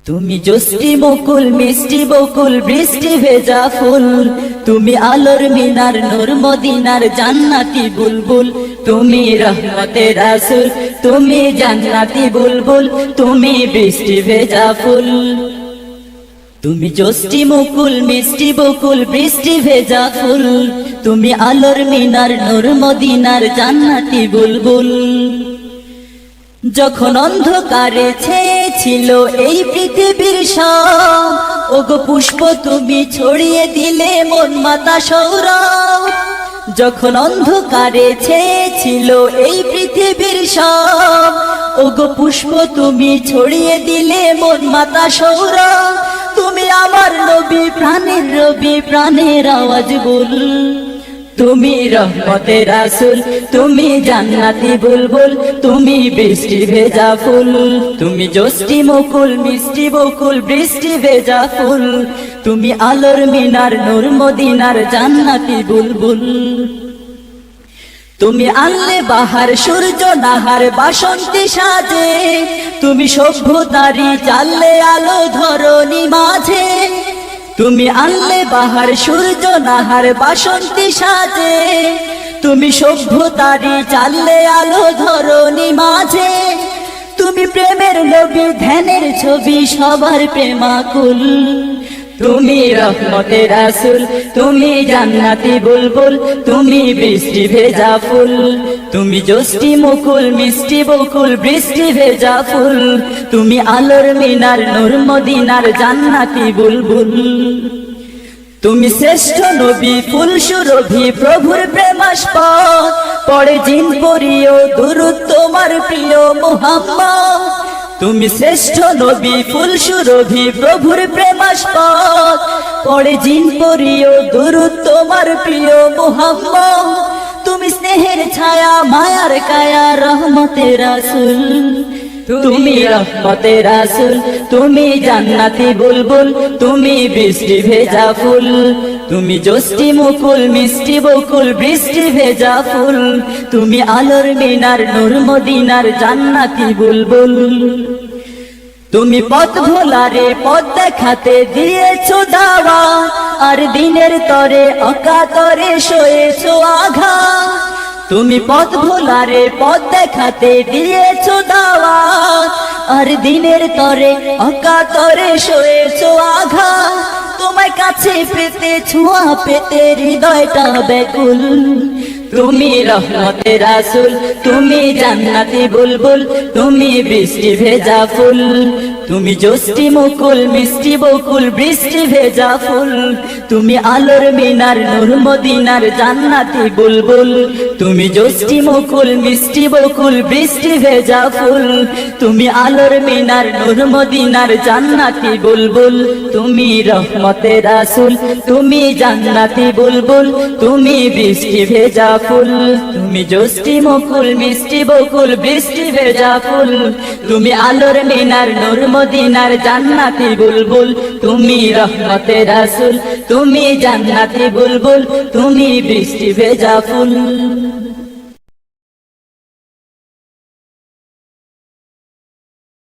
তুমি জোস্টি মুকুল মিষ্টি বকুল বৃষ্টি ভেজা ফুল, তুমি আলোর মিনার নূর মদিনার জান্নাতি বুলবুল, তুমি রহমতের রাসূল, তুমি জান্নাতি বুলবুল, তুমি বৃষ্টি ভেজা ফুল। তুমি জোস্টি মুকুল মিষ্টি বকুল বৃষ্টি ভেজা ফুল, তুমি আলোর মিনার নূর মদিনার জান্নাতি বুলবুল। যখন অন্ধকারে ছেয়েছিল এই পৃথিবীর সব, ওগো পুষ্প তুমি ছড়িয়ে দিলে মন মাতা সৌরভ। যখন অন্ধকারে ছেয়েছিল এই পৃথিবীর সব, ওগো পুষ্প তুমি ছড়িয়ে দিলে মন মাতা সৌরভ। তুমি আমার নবী প্রাণের রবি প্রাণের আওয়াজ বল, তুমি রহমতের রাসূল, তুমি জান্নাতি বুলবুল, তুমি বৃষ্টি ভেজা ফুল। তুমি জোস্টি মুকুল মিষ্টি বকুল বৃষ্টি ভেজা ফুল, তুমি আলোর মিনার নূর মদিনার জান্নাতি বুলবুল। তুমি আনলে বাহার সূর্য নাহার বাসন্তী সাজে, তুমি সভ্যতারি চাললে আলো ধরণী মাঝে। তুমি আনলে বাহার সূর্য নাহার বাসন্তী সাজে, তুমি সভ্যতারি চাললে আলো ধরণী মাঝে। তুমি প্রেমের নবী ধ্যানের ছবি সবার প্রেমাকুল, তুমি রহমতের রাসূল, তুমি জান্নাতি বুলবুল, তুমি বৃষ্টি ভেজা ফুল। তুমি জোস্টি মুকুল মিষ্টি বকুল বৃষ্টি ভেজা ফুল, তুমি আলোর মিনার নূর মদিনার জান্নাতি বুলবুল। তুমি শ্রেষ্ঠ নবী ফুল সুরভি প্রভুর প্রেমাস্পদ, পড়ে জিন পড়িও দুরূদ তোমার প্রিয় মুহাম্মদ। তুমি শ্রেষ্ঠ নবী ফুল সুরভি প্রভুর প্রেমাস্পদ, পড়ে জিন পড়িও দুরূদ তোমার প্রিয় মুহাম্মদ। তুমি স্নেহের ছায়া মায়ার কায়া রহমতের রাসূল, তুমি রহমতের রাসূল, তুমি জান্নাতি বুলবুল, তুমি বৃষ্টি ভেজা ফুল। তুমি জোস্টি মুকুল মিষ্টি বকুল বৃষ্টি ভেজা ফুল, তুমি আলোর মিনার নূর মদিনার জান্নাতি বুলবুল। তুমি পথ ভোলারে পথ দেখাতে দিয়েছো দাওয়া, আর দিনের তরে অকাতরে সয়েছো আঘাত। তুমি পথ ভোলারে পথ দেখাতে দিয়েছো দাওয়া, আর দিনের তরে অকাতরে সয়েছো আঘাত। তোমায় কাছে পেতে ছোঁয়া পেতে হৃদয়টা ব্যাকুল, তুমি রহমতের রাসূল, তুমি জান্নাতি বুলবুল, তুমি বৃষ্টি ভেজা ফুল। তুমি জোস্টি মুকুল মিষ্টি বকুল বৃষ্টি ভেজা ফুল, তুমি আলোর মিনার নূর মদিনার জান্নাতি বুলবুল। তুমি জোস্টি মুকুল মিষ্টি বকুল বৃষ্টি ভেজা ফুল, তুমি আলোর মিনার নূর মদিনার জান্নাতি বুলবুল। তুমি রহমতের রাসূল, তুমি জান্নাতি বুলবুল, তুমি বৃষ্টি ভেজা ফুল। তুমি জোস্টি মুকুল মিষ্টি বকুল বৃষ্টি ভেজা ফুল, তুমি আলোর মিনার নূর মদিনার জান্নাতি বুলবুল। তুমি রহমতের রাসূল, তুমি জান্নাতি বুলবুল, তুমি বৃষ্টি ভেজা ফুল।